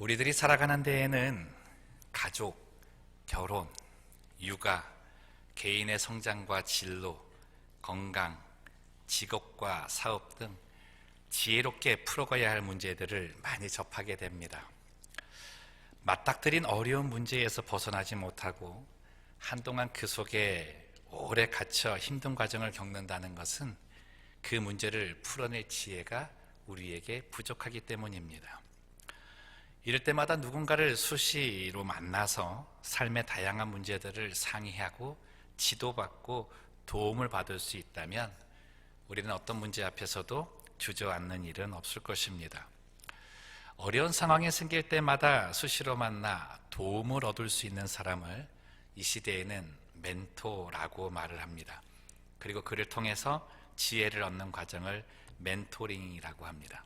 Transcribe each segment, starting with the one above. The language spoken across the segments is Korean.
우리들이 살아가는 데에는 가족, 결혼, 육아, 개인의 성장과 진로, 건강, 직업과 사업 등 지혜롭게 풀어가야 할 문제들을 많이 접하게 됩니다. 맞닥뜨린 어려운 문제에서 벗어나지 못하고 한동안 그 속에 오래 갇혀 힘든 과정을 겪는다는 것은 그 문제를 풀어낼 지혜가 우리에게 부족하기 때문입니다. 이럴 때마다 누군가를 수시로 만나서 삶의 다양한 문제들을 상의하고 지도받고 도움을 받을 수 있다면 우리는 어떤 문제 앞에서도 주저앉는 일은 없을 것입니다. 어려운 상황이 생길 때마다 수시로 만나 도움을 얻을 수 있는 사람을 이 시대에는 멘토라고 말을 합니다. 그리고 그를 통해서 지혜를 얻는 과정을 멘토링이라고 합니다.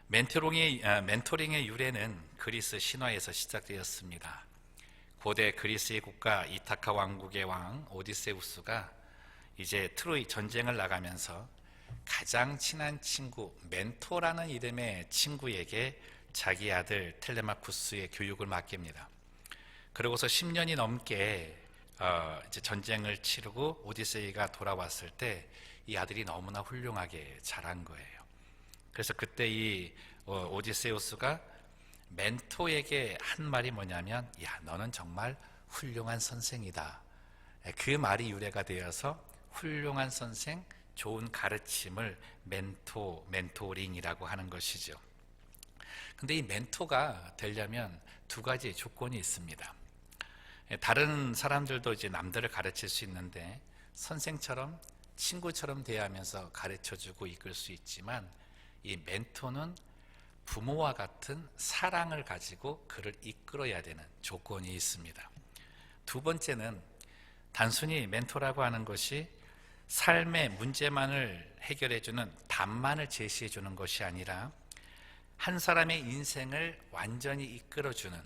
멘토링의 유래는 그리스 신화에서 시작되었습니다. 고대 그리스의 국가 이타카 왕국의 왕 오디세우스가 이제 트로이 전쟁을 나가면서 가장 친한 친구 멘토라는 이름의 친구에게 자기 아들 텔레마쿠스의 교육을 맡깁니다. 그러고서 10년이 넘게 이제 전쟁을 치르고 오디세이가 돌아왔을 때 이 아들이 너무나 훌륭하게 자란 거예요. 그래서 그때 이 오디세우스가 멘토에게 한 말이 뭐냐면, 야, 너는 정말 훌륭한 선생이다. 그 말이 유래가 되어서 훌륭한 선생, 좋은 가르침을 멘토링이라고 하는 것이죠. 근데 이 멘토가 되려면 두 가지 조건이 있습니다. 다른 사람들도 이제 남들을 가르칠 수 있는데 선생처럼 친구처럼 대하면서 가르쳐주고 이끌 수 있지만 이 멘토는 부모와 같은 사랑을 가지고 그를 이끌어야 되는 조건이 있습니다. 두 번째는 단순히 멘토라고 하는 것이 삶의 문제만을 해결해주는 답만을 제시해주는 것이 아니라 한 사람의 인생을 완전히 이끌어주는,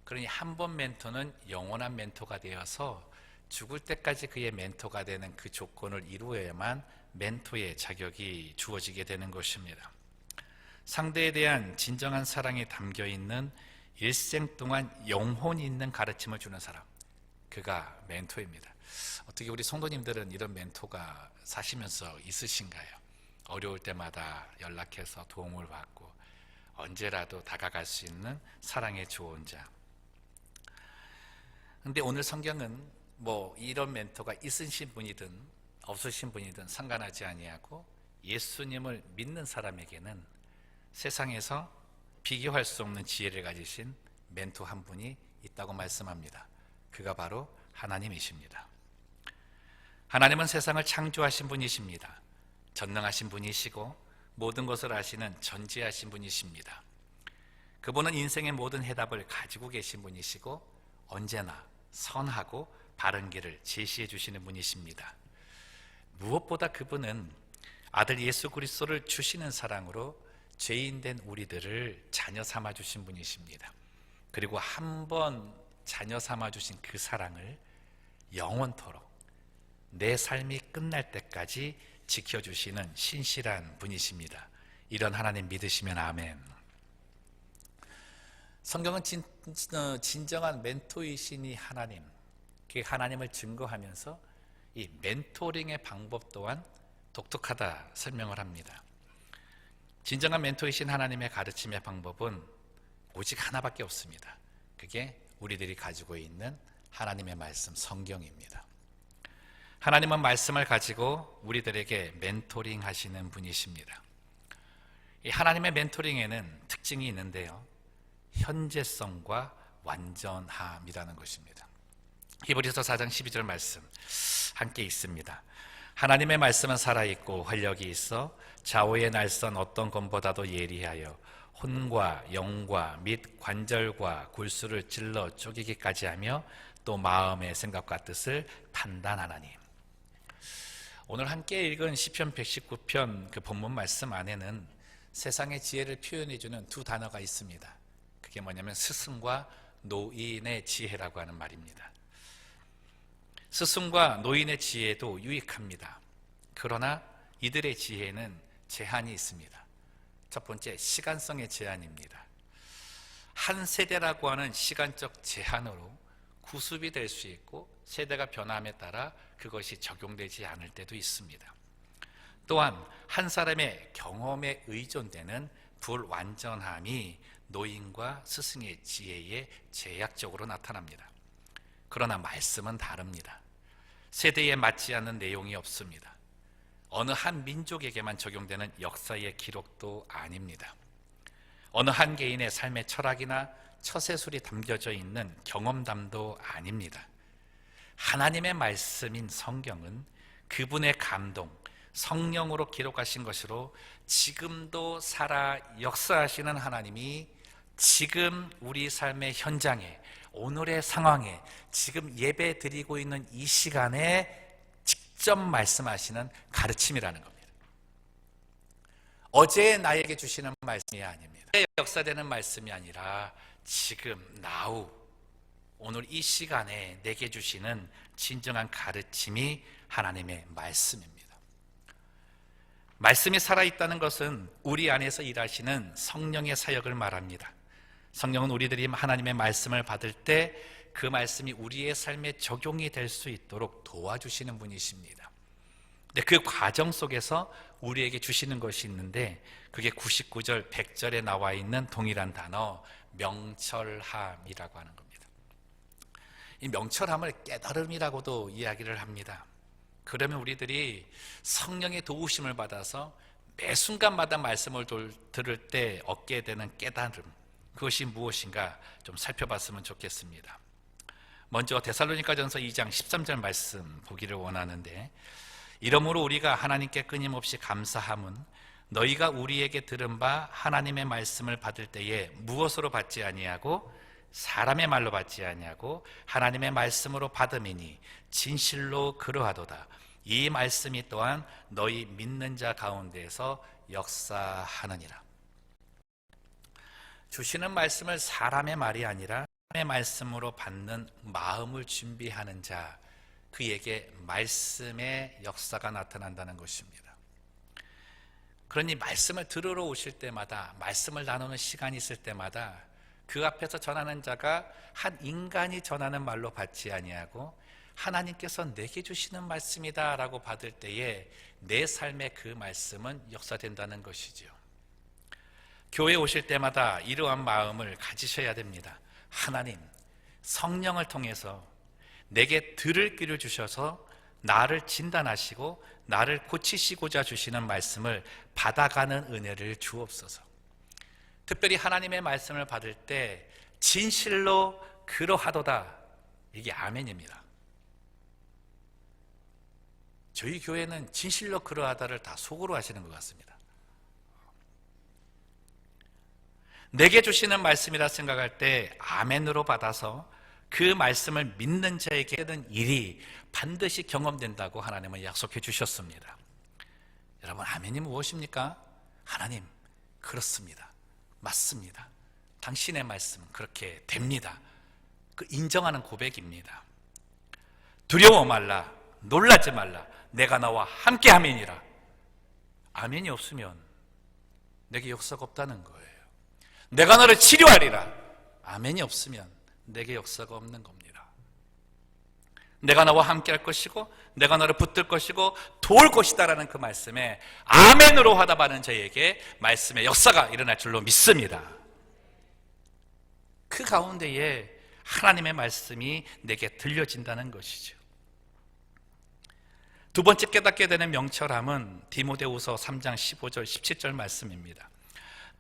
그러니 한 번 멘토는 영원한 멘토가 되어서 죽을 때까지 그의 멘토가 되는 그 조건을 이루어야만 멘토의 자격이 주어지게 되는 것입니다. 상대에 대한 진정한 사랑이 담겨있는 일생 동안 영혼이 있는 가르침을 주는 사람, 그가 멘토입니다. 어떻게 우리 성도님들은 이런 멘토가 사시면서 있으신가요? 어려울 때마다 연락해서 도움을 받고 언제라도 다가갈 수 있는 사랑의 조언자. 근데 오늘 성경은 이런 멘토가 있으신 분이든 없으신 분이든 상관하지 아니하고 예수님을 믿는 사람에게는 세상에서 비교할 수 없는 지혜를 가지신 멘토 한 분이 있다고 말씀합니다. 그가 바로 하나님이십니다. 하나님은 세상을 창조하신 분이십니다. 전능하신 분이시고 모든 것을 아시는 전지하신 분이십니다. 그분은 인생의 모든 해답을 가지고 계신 분이시고 언제나 선하고 바른 길을 제시해 주시는 분이십니다. 무엇보다 그분은 아들 예수 그리스도를 주시는 사랑으로 죄인된 우리들을 자녀 삼아 주신 분이십니다. 그리고 한 번 자녀 삼아 주신 그 사랑을 영원토록 내 삶이 끝날 때까지 지켜주시는 신실한 분이십니다. 이런 하나님 믿으시면 아멘. 성경은 진정한 멘토이신 이 하나님, 그 하나님을 증거하면서 이 멘토링의 방법 또한 독특하다 설명을 합니다. 진정한 멘토이신 하나님의 가르침의 방법은 오직 하나밖에 없습니다. 그게 우리들이 가지고 있는 하나님의 말씀 성경입니다. 하나님은 말씀을 가지고 우리들에게 멘토링 하시는 분이십니다. 이 하나님의 멘토링에는 특징이 있는데요, 현재성과 완전함이라는 것입니다. 히브리서 4장 12절 말씀 함께 있습니다. 하나님의 말씀은 살아있고 활력이 있어 좌우의 날선 어떤 검보다도 예리하여 혼과 영과 및 관절과 골수를 찔러 쪼개기까지 하며 또 마음의 생각과 뜻을 판단하나니. 오늘 함께 읽은 시편 119편 그 본문 말씀 안에는 세상의 지혜를 표현해주는 두 단어가 있습니다. 그게 뭐냐면 스승과 노인의 지혜라고 하는 말입니다. 스승과 노인의 지혜도 유익합니다. 그러나 이들의 지혜는 제한이 있습니다. 첫 번째, 시간성의 제한입니다. 한 세대라고 하는 시간적 제한으로 구습이 될 수 있고 세대가 변함에 따라 그것이 적용되지 않을 때도 있습니다. 또한 한 사람의 경험에 의존되는 불완전함이 노인과 스승의 지혜에 제약적으로 나타납니다. 그러나 말씀은 다릅니다. 세대에 맞지 않는 내용이 없습니다. 어느 한 민족에게만 적용되는 역사의 기록도 아닙니다. 어느 한 개인의 삶의 철학이나 처세술이 담겨져 있는 경험담도 아닙니다. 하나님의 말씀인 성경은 그분의 감동, 성령으로 기록하신 것으로 지금도 살아 역사하시는 하나님이 지금 우리 삶의 현장에, 오늘의 상황에, 지금 예배 드리고 있는 이 시간에 직접 말씀하시는 가르침이라는 겁니다. 어제 나에게 주시는 말씀이 아닙니다. 역사되는 말씀이 아니라 지금 나우 오늘 이 시간에 내게 주시는 진정한 가르침이 하나님의 말씀입니다. 말씀이 살아있다는 것은 우리 안에서 일하시는 성령의 사역을 말합니다. 성령은 우리들이 하나님의 말씀을 받을 때 그 말씀이 우리의 삶에 적용이 될 수 있도록 도와주시는 분이십니다. 근데 그 과정 속에서 우리에게 주시는 것이 있는데 그게 99절, 100절에 나와 있는 동일한 단어 명철함이라고 하는 겁니다. 이 명철함을 깨달음이라고도 이야기를 합니다. 그러면 우리들이 성령의 도우심을 받아서 매 순간마다 말씀을 들을 때 얻게 되는 깨달음, 그것이 무엇인가 좀 살펴봤으면 좋겠습니다. 먼저 데살로니가전서 2장 13절 말씀 보기를 원하는데, 이러므로 우리가 하나님께 끊임없이 감사함은 너희가 우리에게 들은 바 하나님의 말씀을 받을 때에 무엇으로 받지 아니하고 사람의 말로 받지 아니하고 하나님의 말씀으로 받음이니 진실로 그러하도다. 이 말씀이 또한 너희 믿는 자 가운데에서 역사하느니라. 주시는 말씀을 사람의 말이 아니라 하나님의 말씀으로 받는 마음을 준비하는 자, 그에게 말씀의 역사가 나타난다는 것입니다. 그러니 말씀을 들으러 오실 때마다, 말씀을 나누는 시간이 있을 때마다 그 앞에서 전하는 자가 한 인간이 전하는 말로 받지 아니하고 하나님께서 내게 주시는 말씀이다 라고 받을 때에 내 삶의 그 말씀은 역사된다는 것이죠. 교회에 오실 때마다 이러한 마음을 가지셔야 됩니다. 하나님, 성령을 통해서 내게 들을 귀를 주셔서 나를 진단하시고 나를 고치시고자 주시는 말씀을 받아가는 은혜를 주옵소서. 특별히 하나님의 말씀을 받을 때 진실로 그러하도다, 이게 아멘입니다. 저희 교회는 진실로 그러하다를 다 속으로 하시는 것 같습니다. 내게 주시는 말씀이라 생각할 때 아멘으로 받아서 그 말씀을 믿는 자에게 하는 일이 반드시 경험된다고 하나님은 약속해 주셨습니다. 여러분, 아멘이 무엇입니까? 하나님, 그렇습니다. 맞습니다. 당신의 말씀은 그렇게 됩니다. 그 인정하는 고백입니다. 두려워 말라, 놀라지 말라, 내가 나와 함께 하면이라. 아멘이 없으면 내게 역사가 없다는 거예요. 내가 너를 치료하리라. 아멘이 없으면 내게 역사가 없는 겁니다. 내가 너와 함께 할 것이고 내가 너를 붙들 것이고 도울 것이다라는 그 말씀에 아멘으로 화답하는 저에게 말씀의 역사가 일어날 줄로 믿습니다. 그 가운데에 하나님의 말씀이 내게 들려진다는 것이죠. 두 번째 깨닫게 되는 명철함은 디모데후서 3장 15절 17절 말씀입니다.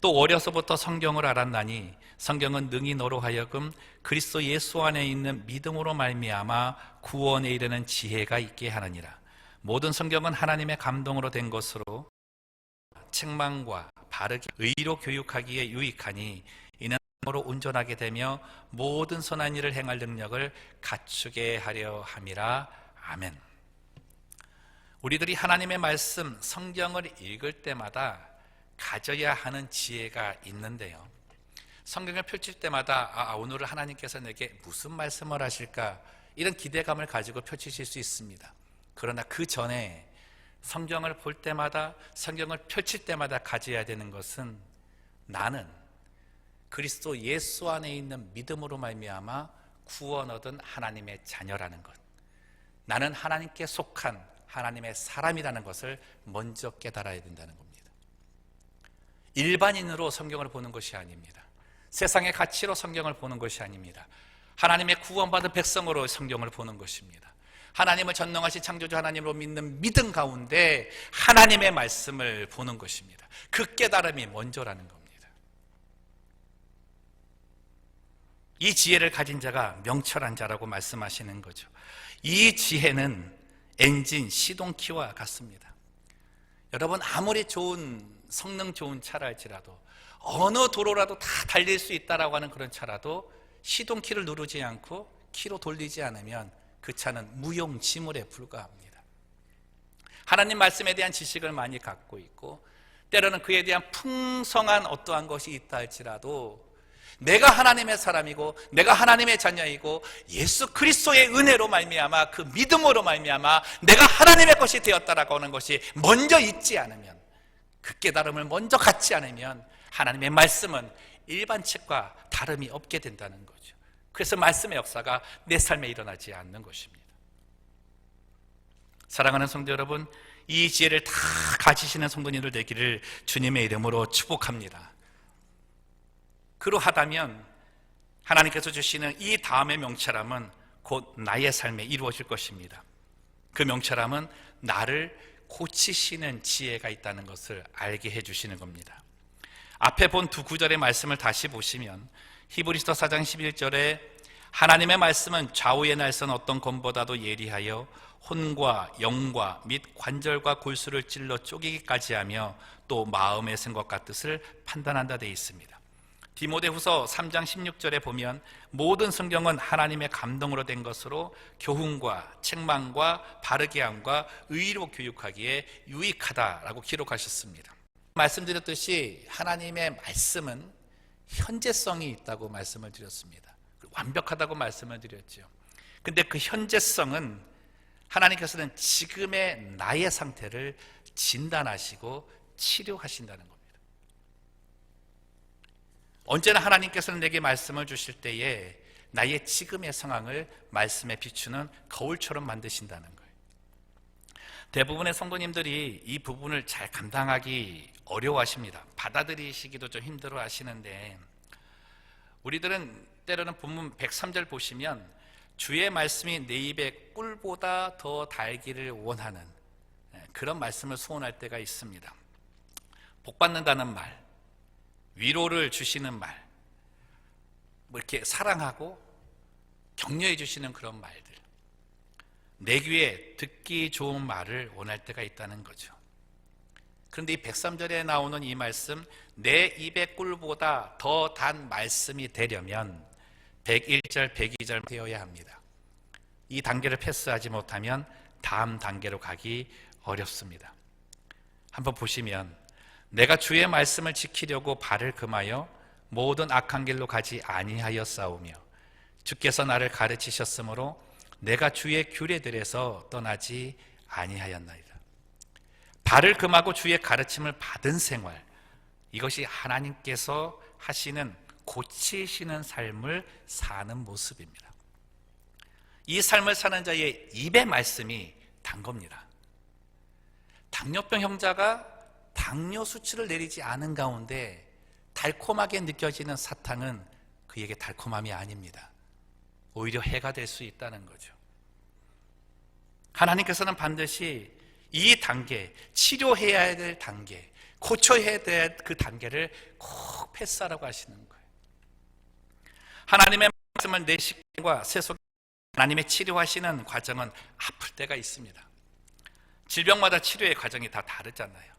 또 어려서부터 성경을 알았나니 성경은 능히 너로 하여금 그리스도 예수 안에 있는 믿음으로 말미암아 구원에 이르는 지혜가 있게 하느니라. 모든 성경은 하나님의 감동으로 된 것으로 책망과 바르게 의로 교육하기에 유익하니 이는 으로 온전하게 되며 모든 선한 일을 행할 능력을 갖추게 하려 함이라. 아멘. 우리들이 하나님의 말씀 성경을 읽을 때마다 가져야 하는 지혜가 있는데요, 성경을 펼칠 때마다 오늘 하나님께서 내게 무슨 말씀을 하실까, 이런 기대감을 가지고 펼치실 수 있습니다. 그러나 그 전에 성경을 볼 때마다, 성경을 펼칠 때마다 가져야 되는 것은 나는 그리스도 예수 안에 있는 믿음으로 말미암아 구원 얻은 하나님의 자녀라는 것, 나는 하나님께 속한 하나님의 사람이라는 것을 먼저 깨달아야 된다는 겁니다. 일반인으로 성경을 보는 것이 아닙니다. 세상의 가치로 성경을 보는 것이 아닙니다. 하나님의 구원받은 백성으로 성경을 보는 것입니다. 하나님을 전능하신 창조주 하나님으로 믿는 믿음 가운데 하나님의 말씀을 보는 것입니다. 그 깨달음이 먼저라는 겁니다. 이 지혜를 가진 자가 명철한 자라고 말씀하시는 거죠. 이 지혜는 엔진 시동키와 같습니다. 여러분, 아무리 좋은 성능 좋은 차라 할지라도, 어느 도로라도 다 달릴 수 있다라고 하는 그런 차라도 시동키를 누르지 않고 키로 돌리지 않으면 그 차는 무용지물에 불과합니다. 하나님 말씀에 대한 지식을 많이 갖고 있고 때로는 그에 대한 풍성한 어떠한 것이 있다 할지라도, 내가 하나님의 사람이고 내가 하나님의 자녀이고 예수 그리스도의 은혜로 말미암아 그 믿음으로 말미암아 내가 하나님의 것이 되었다라고 하는 것이 먼저 있지 않으면, 그 깨달음을 먼저 갖지 않으면 하나님의 말씀은 일반 책과 다름이 없게 된다는 거죠. 그래서 말씀의 역사가 내 삶에 일어나지 않는 것입니다. 사랑하는 성도 여러분, 이 지혜를 다 가지시는 성도님들 되기를 주님의 이름으로 축복합니다. 그러하다면 하나님께서 주시는 이 다음의 명철함은 곧 나의 삶에 이루어질 것입니다. 그 명철함은 나를 고치시는 지혜가 있다는 것을 알게 해주시는 겁니다. 앞에 본 두 구절의 말씀을 다시 보시면 히브리서 4장 11절에 하나님의 말씀은 좌우의 날선 어떤 검보다도 예리하여 혼과 영과 및 관절과 골수를 찔러 쪼개기까지 하며 또 마음의 생각과 뜻을 판단한다 되어 있습니다. 디모데후서 3장 16절에 보면 모든 성경은 하나님의 감동으로 된 것으로 교훈과 책망과 바르게 함과 의로 교육하기에 유익하다라고 기록하셨습니다. 말씀드렸듯이 하나님의 말씀은 현재성이 있다고 말씀을 드렸습니다. 완벽하다고 말씀을 드렸죠. 근데 그 현재성은 하나님께서는 지금의 나의 상태를 진단하시고 치료하신다는 겁니다. 언제나 하나님께서는 내게 말씀을 주실 때에 나의 지금의 상황을 말씀에 비추는 거울처럼 만드신다는 거예요. 대부분의 성도님들이 이 부분을 잘 감당하기 어려워하십니다. 받아들이시기도 좀 힘들어 하시는데, 우리들은 때로는 본문 103절 보시면 주의 말씀이 내 입에 꿀보다 더 달기를 원하는 그런 말씀을 소원할 때가 있습니다. 복받는다는 말, 위로를 주시는 말, 뭐 이렇게 사랑하고 격려해 주시는 그런 말들, 내 귀에 듣기 좋은 말을 원할 때가 있다는 거죠. 그런데 이 103절에 나오는 이 말씀, 내 입의 꿀보다 더 단 말씀이 되려면 101절, 102절 되어야 합니다. 이 단계를 패스하지 못하면 다음 단계로 가기 어렵습니다. 한번 보시면 내가 주의 말씀을 지키려고 발을 금하여 모든 악한 길로 가지 아니하였사오며 주께서 나를 가르치셨으므로 내가 주의 규례들에서 떠나지 아니하였나이다. 발을 금하고 주의 가르침을 받은 생활, 이것이 하나님께서 하시는 고치시는 삶을 사는 모습입니다. 이 삶을 사는 자의 입의 말씀이 단 겁니다. 당뇨병 형제가 당뇨 수치를 내리지 않은 가운데 달콤하게 느껴지는 사탕은 그에게 달콤함이 아닙니다. 오히려 해가 될 수 있다는 거죠. 하나님께서는 반드시 이 단계, 치료해야 될 단계, 고쳐야 될 그 단계를 꼭 패스하라고 하시는 거예요. 하나님의 말씀을 내 식과 새 속에 하나님의 치료하시는 과정은 아플 때가 있습니다. 질병마다 치료의 과정이 다 다르잖아요.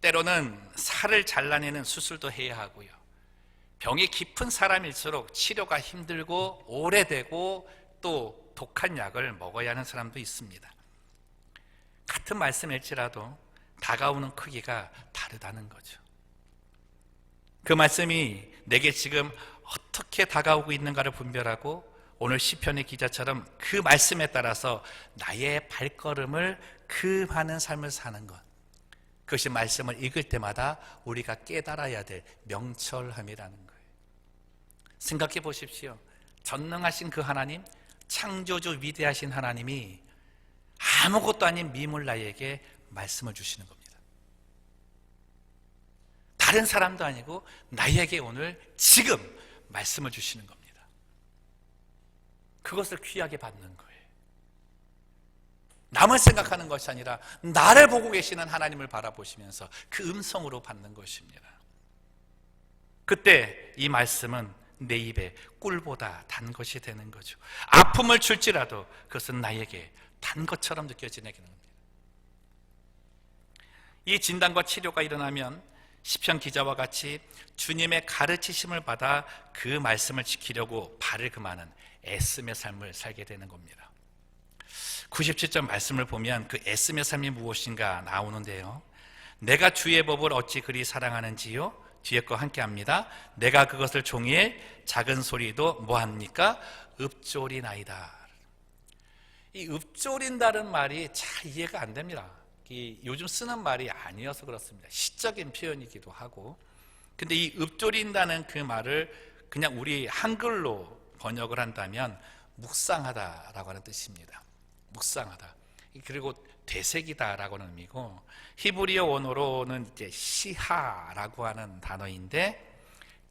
때로는 살을 잘라내는 수술도 해야 하고요. 병이 깊은 사람일수록 치료가 힘들고 오래되고 또 독한 약을 먹어야 하는 사람도 있습니다. 같은 말씀일지라도 다가오는 크기가 다르다는 거죠. 그 말씀이 내게 지금 어떻게 다가오고 있는가를 분별하고 오늘 시편의 기자처럼 그 말씀에 따라서 나의 발걸음을 금하는 삶을 사는 것, 그것이 말씀을 읽을 때마다 우리가 깨달아야 될 명철함이라는 거예요. 생각해 보십시오. 전능하신 그 하나님, 창조주 위대하신 하나님이 아무것도 아닌 미물 나에게 말씀을 주시는 겁니다. 다른 사람도 아니고 나에게 오늘 지금 말씀을 주시는 겁니다. 그것을 귀하게 받는 거예요. 남을 생각하는 것이 아니라 나를 보고 계시는 하나님을 바라보시면서 그 음성으로 받는 것입니다. 그때 이 말씀은 내 입에 꿀보다 단 것이 되는 거죠. 아픔을 줄지라도 그것은 나에게 단 것처럼 느껴지는 겁니다. 이 진단과 치료가 일어나면 시편 기자와 같이 주님의 가르치심을 받아 그 말씀을 지키려고 발을 금하는 애씀의 삶을 살게 되는 겁니다. 97절 말씀을 보면 그 애씀의 삶이 무엇인가 나오는데요. 내가 주의 법을 어찌 그리 사랑하는지요? 뒤에 거 함께 합니다. 내가 그것을 종일 작은 소리도 뭐합니까? 읊조리나이다. 이 읊조린다는 말이 잘 이해가 안 됩니다. 요즘 쓰는 말이 아니어서 그렇습니다. 시적인 표현이기도 하고. 근데 이 읊조린다는 그 말을 그냥 우리 한글로 번역을 한다면 묵상하다라고 하는 뜻입니다. 묵상하다. 그리고 되새기다라고 하는 의미고, 히브리어 원어로는 이제 시하라고 하는 단어인데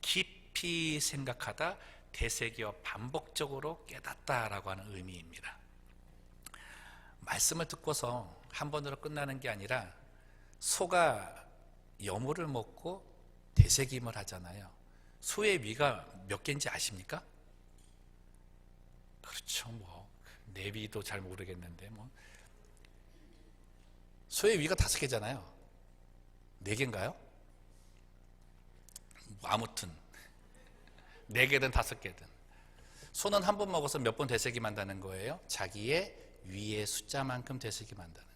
깊이 생각하다, 되새겨 반복적으로 깨닫다라고 하는 의미입니다. 말씀을 듣고서 한 번으로 끝나는 게 아니라 소가 여물을 먹고 되새김을 하잖아요. 소의 위가 몇 개인지 아십니까? 그렇죠. 내 위도 잘 모르겠는데 소의 위가 5개잖아요. 4개인가요? 아무튼 4개든 5개든 소는 한 번 먹어서 몇 번 되새김 한다는 거예요? 자기의 위의 숫자만큼 되새김 한다는 거예요.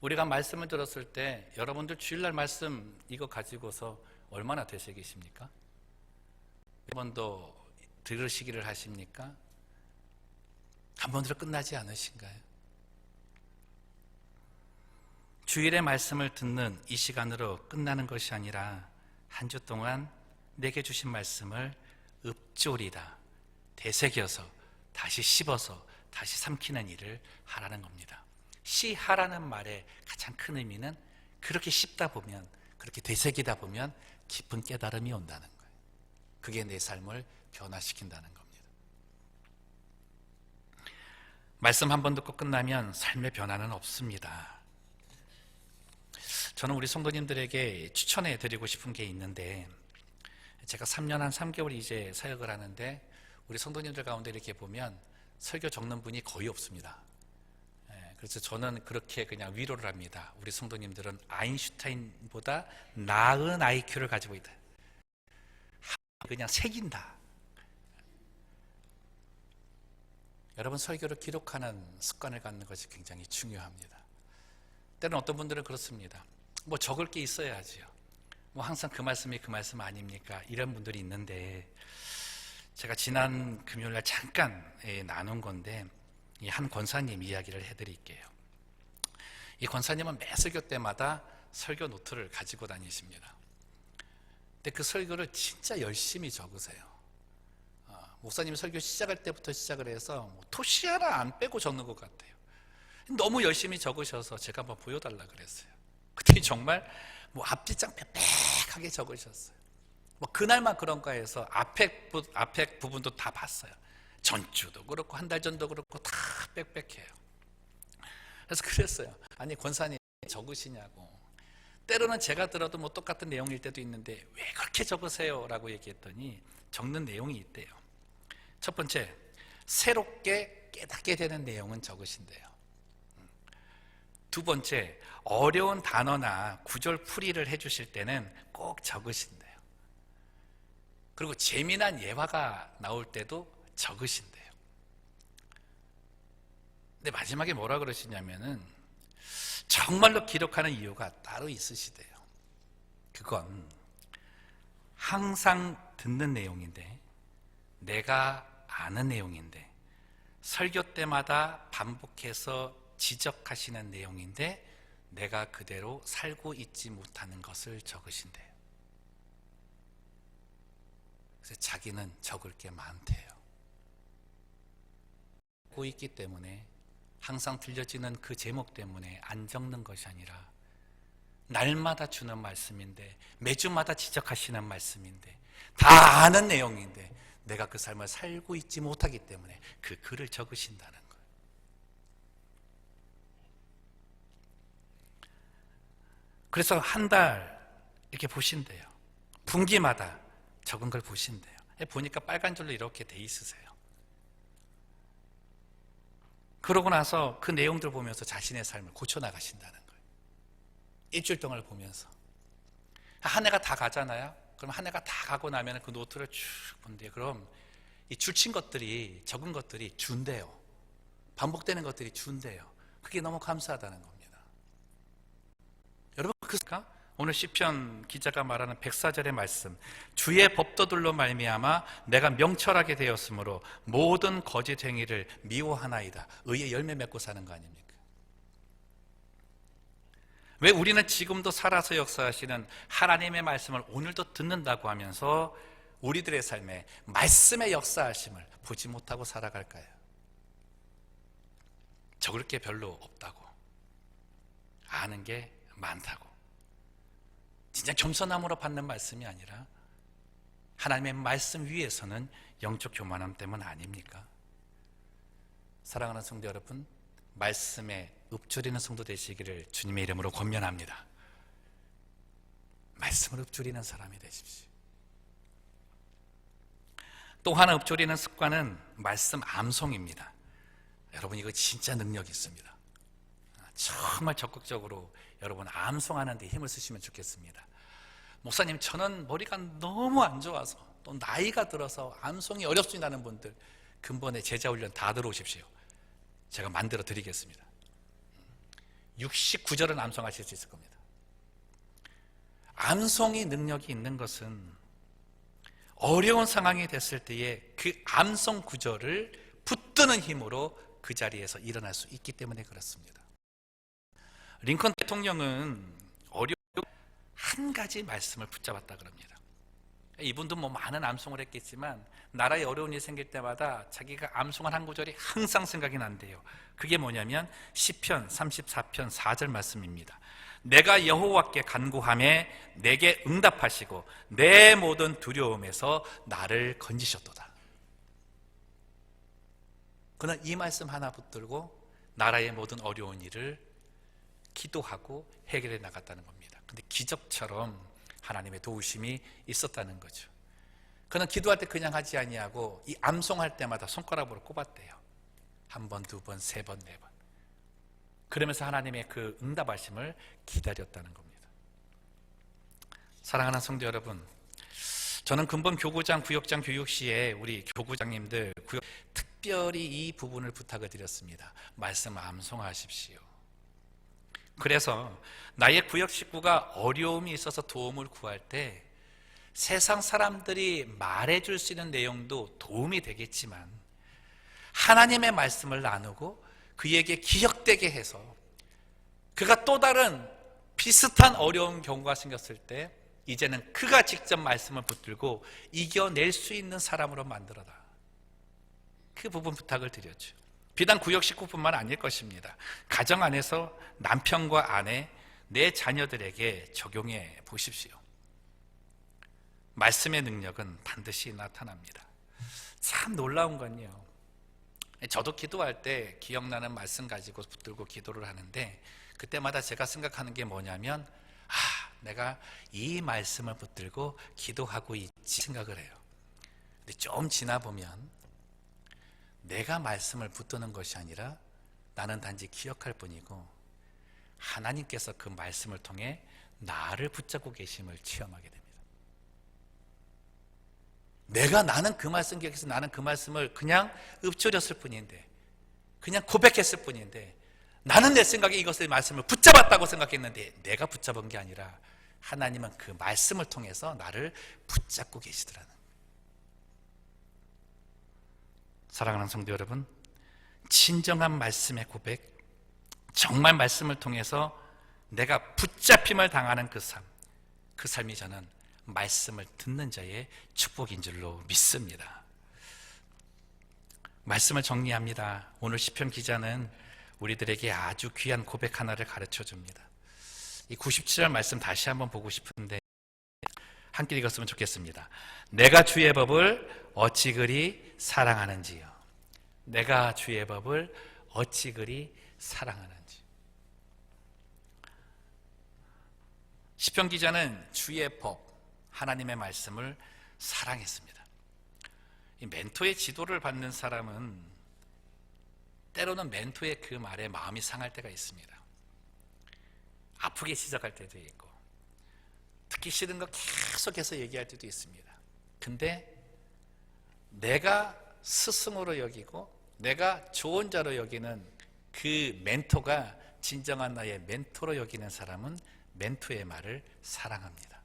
우리가 말씀을 들었을 때 여러분들 주일날 말씀 이거 가지고서 얼마나 되새기십니까? 몇 번 더 들으시기를 하십니까? 한 번으로 끝나지 않으신가요? 주일의 말씀을 듣는 이 시간으로 끝나는 것이 아니라 한 주 동안 내게 주신 말씀을 읊조리다, 되새겨서 다시 씹어서 다시 삼키는 일을 하라는 겁니다. 시하라는 말의 가장 큰 의미는 그렇게 씹다 보면, 그렇게 되새기다 보면 깊은 깨달음이 온다는 거예요. 그게 내 삶을 변화시킨다는 겁니다. 말씀 한 번 듣고 끝나면 삶의 변화는 없습니다. 저는 우리 성도님들에게 추천해 드리고 싶은 게 있는데, 제가 3년 한 3개월 이제 사역을 하는데 우리 성도님들 가운데 이렇게 보면 설교 적는 분이 거의 없습니다. 그래서 저는 그렇게 그냥 위로를 합니다. 우리 성도님들은 아인슈타인보다 나은 IQ를 가지고 있다. 그냥 새긴다. 여러분, 설교를 기록하는 습관을 갖는 것이 굉장히 중요합니다. 때로는 어떤 분들은 그렇습니다. 적을 게 있어야지요. 항상 그 말씀이 그 말씀 아닙니까? 이런 분들이 있는데, 제가 지난 금요일날 잠깐 나눈 건데, 이 한 권사님 이야기를 해드릴게요. 이 권사님은 매 설교 때마다 설교 노트를 가지고 다니십니다. 근데 그 설교를 진짜 열심히 적으세요. 목사님이 설교 시작할 때부터 시작을 해서 토시 하나 안 빼고 적는 것 같아요. 너무 열심히 적으셔서 제가 한번 보여달라 그랬어요. 그때 정말 앞뒤장 빽빽하게 적으셨어요. 그날만 그런가 해서 앞에 부분도 다 봤어요. 전주도 그렇고 한 달 전도 그렇고 다 빽빽해요. 그래서 그랬어요. 아니 권사님 적으시냐고. 때로는 제가 들어도 똑같은 내용일 때도 있는데 왜 그렇게 적으세요? 라고 얘기했더니 적는 내용이 있대요. 첫 번째, 새롭게 깨닫게 되는 내용은 적으신대요. 두 번째, 어려운 단어나 구절 풀이를 해주실 때는 꼭 적으신대요. 그리고 재미난 예화가 나올 때도 적으신대요. 근데 마지막에 뭐라 그러시냐면은 정말로 기록하는 이유가 따로 있으시대요. 그건 항상 듣는 내용인데, 내가 아는 내용인데, 설교 때마다 반복해서 지적하시는 내용인데 내가 그대로 살고 있지 못하는 것을 적으신대요. 그래서 자기는 적을 게 많대요. 고 있기 때문에 항상 들려지는 그 제목 때문에 안 적는 것이 아니라 날마다 주는 말씀인데, 매주마다 지적하시는 말씀인데, 다 아는 내용인데 내가 그 삶을 살고 있지 못하기 때문에 그 글을 적으신다는 거예요. 그래서 한 달 이렇게 보신대요. 분기마다 적은 걸 보신대요. 보니까 빨간 줄로 이렇게 돼 있으세요. 그러고 나서 그 내용들 보면서 자신의 삶을 고쳐나가신다는 거예요. 일주일 동안을 보면서. 한 해가 다 가잖아요. 그럼 한 해가 다 가고 나면 그 노트를 쭉 본대요. 그럼 이 줄친 것들이, 적은 것들이 준대요. 반복되는 것들이 준대요. 그게 너무 감사하다는 겁니다. 여러분, 그러니까 오늘 시편 기자가 말하는 104절의 말씀, 주의 법도들로 말미암아 내가 명철하게 되었으므로 모든 거짓 행위를 미워하나이다. 의의 열매 맺고 사는 거 아닙니까? 왜 우리는 지금도 살아서 역사하시는 하나님의 말씀을 오늘도 듣는다고 하면서 우리들의 삶에 말씀의 역사하심을 보지 못하고 살아갈까요? 적을 게 별로 없다고, 아는 게 많다고. 진짜 겸손함으로 받는 말씀이 아니라 하나님의 말씀 위에서는 영적 교만함 때문 아닙니까? 사랑하는 성도 여러분, 말씀에 읊조리는 성도 되시기를 주님의 이름으로 권면합니다. 말씀을 읊조리는 사람이 되십시오. 또 하나 읊조리는 습관은 말씀 암송입니다. 여러분, 이거 진짜 능력이 있습니다. 정말 적극적으로 여러분 암송하는 데 힘을 쓰시면 좋겠습니다. 목사님, 저는 머리가 너무 안 좋아서, 또 나이가 들어서 암송이 어렵습니다 하는 분들, 근본에 제자훈련 다 들어오십시오. 제가 만들어 드리겠습니다. 69절은 암송하실 수 있을 겁니다. 암송이 능력이 있는 것은 어려운 상황이 됐을 때에 그 암송 구절을 붙드는 힘으로 그 자리에서 일어날 수 있기 때문에 그렇습니다. 링컨 대통령은 어려운 한 가지 말씀을 붙잡았다 그럽니다. 이분도 뭐 많은 암송을 했겠지만 나라에 어려운 일이 생길 때마다 자기가 암송한 한 구절이 항상 생각이 난대요. 그게 뭐냐면 시편 34편 4절 말씀입니다. 내가 여호와께 간구하매 내게 응답하시고 내 모든 두려움에서 나를 건지셨도다. 그는 이 말씀 하나 붙들고 나라의 모든 어려운 일을 기도하고 해결해 나갔다는 겁니다. 근데 기적처럼 하나님의 도우심이 있었다는 거죠. 그는 기도할 때 그냥 하지 아니하고 이 암송할 때마다 손가락으로 꼽았대요. 한 번, 두 번, 세 번, 네 번. 그러면서 하나님의 그 응답하심을 기다렸다는 겁니다. 사랑하는 성도 여러분, 저는 근본 교구장, 구역장 교육 시에 우리 교구장님들 특별히 이 부분을 부탁을 드렸습니다. 말씀 암송하십시오. 그래서 나의 구역 식구가 어려움이 있어서 도움을 구할 때 세상 사람들이 말해줄 수 있는 내용도 도움이 되겠지만 하나님의 말씀을 나누고 그에게 기억되게 해서 그가 또 다른 비슷한 어려운 경우가 생겼을 때 이제는 그가 직접 말씀을 붙들고 이겨낼 수 있는 사람으로 만들어라. 그 부분 부탁을 드렸죠. 비단 구역 식구뿐만 아닐 것입니다. 가정 안에서 남편과 아내, 내 자녀들에게 적용해 보십시오. 말씀의 능력은 반드시 나타납니다. 참 놀라운 건요, 저도 기도할 때 기억나는 말씀 가지고 붙들고 기도를 하는데 그때마다 제가 생각하는 게 뭐냐면 내가 이 말씀을 붙들고 기도하고 있지 생각을 해요. 근데 좀 지나 보면 내가 말씀을 붙드는 것이 아니라 나는 단지 기억할 뿐이고 하나님께서 그 말씀을 통해 나를 붙잡고 계심을 체험하게 됩니다. 나는 그 말씀 기억해서 나는 그 말씀을 그냥 읊조렸을 뿐인데, 그냥 고백했을 뿐인데, 나는 내 생각에 이것의 말씀을 붙잡았다고 생각했는데 내가 붙잡은 게 아니라 하나님은 그 말씀을 통해서 나를 붙잡고 계시더라는 거예요. 사랑하는 성도 여러분, 진정한 말씀의 고백, 정말 말씀을 통해서 내가 붙잡힘을 당하는 그 삶이 저는 말씀을 듣는 자의 축복인 줄로 믿습니다. 말씀을 정리합니다. 오늘 시편 기자는 우리들에게 아주 귀한 고백 하나를 가르쳐 줍니다. 이 97절 말씀 다시 한번 보고 싶은데 함께 읽었으면 좋겠습니다. 내가 주의 법을 어찌 그리 사랑하는지요. 내가 주의 법을 어찌 그리 사랑하는지. 시편 기자는 주의 법, 하나님의 말씀을 사랑했습니다. 이 멘토의 지도를 받는 사람은 때로는 멘토의 그 말에 마음이 상할 때가 있습니다. 아프게 시작할 때도 있고 듣기 싫은 거 계속해서 얘기할 때도 있습니다. 근데 내가 스승으로 여기고 내가 좋은 자로 여기는 그 멘토가 진정한 나의 멘토로 여기는 사람은 멘토의 말을 사랑합니다.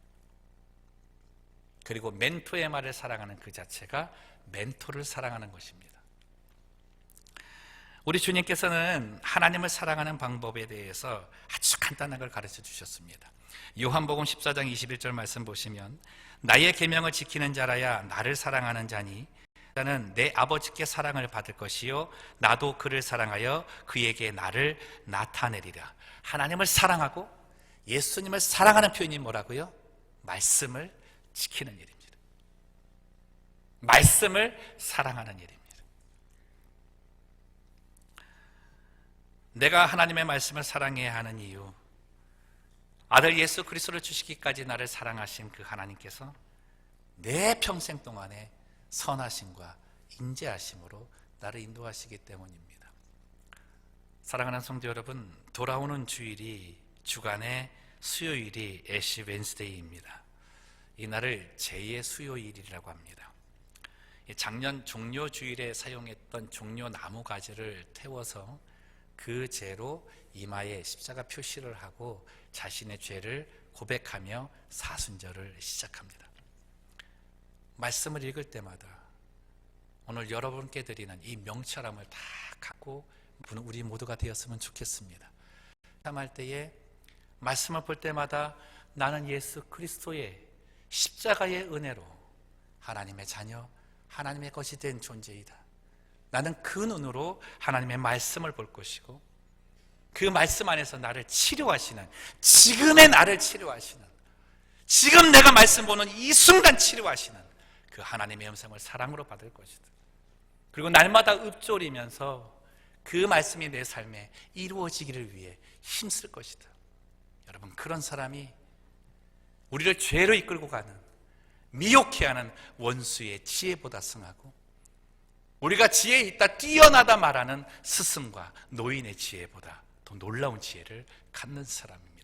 그리고 멘토의 말을 사랑하는 그 자체가 멘토를 사랑하는 것입니다. 우리 주님께서는 하나님을 사랑하는 방법에 대해서 아주 간단한 걸 가르쳐 주셨습니다. 요한복음 14장 21절 말씀 보시면 나의 계명을 지키는 자라야 나를 사랑하는 자니 나는 내 아버지께 사랑을 받을 것이요 나도 그를 사랑하여 그에게 나를 나타내리라. 하나님을 사랑하고 예수님을 사랑하는 표현이 뭐라고요? 말씀을 지키는 일입니다. 말씀을 사랑하는 일입니다. 내가 하나님의 말씀을 사랑해야 하는 이유, 아들 예수 그리스도를 주시기까지 나를 사랑하신 그 하나님께서 내 평생 동안에 선하심과 인자하심으로 나를 인도하시기 때문입니다. 사랑하는 성도 여러분, 돌아오는 주일이 주간의 수요일이 애쉬 웬스데이입니다. 이 날을 제2의 수요일이라고 합니다. 작년 종려 주일에 사용했던 종려 나무 가지를 태워서 그 죄로 이마에 십자가 표시를 하고 자신의 죄를 고백하며 사순절을 시작합니다. 말씀을 읽을 때마다 오늘 여러분께 드리는 이 명철함을 다 갖고 우리 모두가 되었으면 좋겠습니다. 할 때에 말씀을 볼 때마다 나는 예수 그리스도의 십자가의 은혜로 하나님의 자녀, 하나님의 것이 된 존재이다. 나는 그 눈으로 하나님의 말씀을 볼 것이고 그 말씀 안에서 나를 치료하시는, 지금의 나를 치료하시는, 지금 내가 말씀 보는 이 순간 치료하시는 그 하나님의 음성을 사랑으로 받을 것이다. 그리고 날마다 읊조리면서 그 말씀이 내 삶에 이루어지기를 위해 힘쓸 것이다. 여러분, 그런 사람이 우리를 죄로 이끌고 가는, 미혹해 하는 원수의 지혜보다 승하고 우리가 지혜에 있다 뛰어나다 말하는 스승과 노인의 지혜보다 더 놀라운 지혜를 갖는 사람입니다.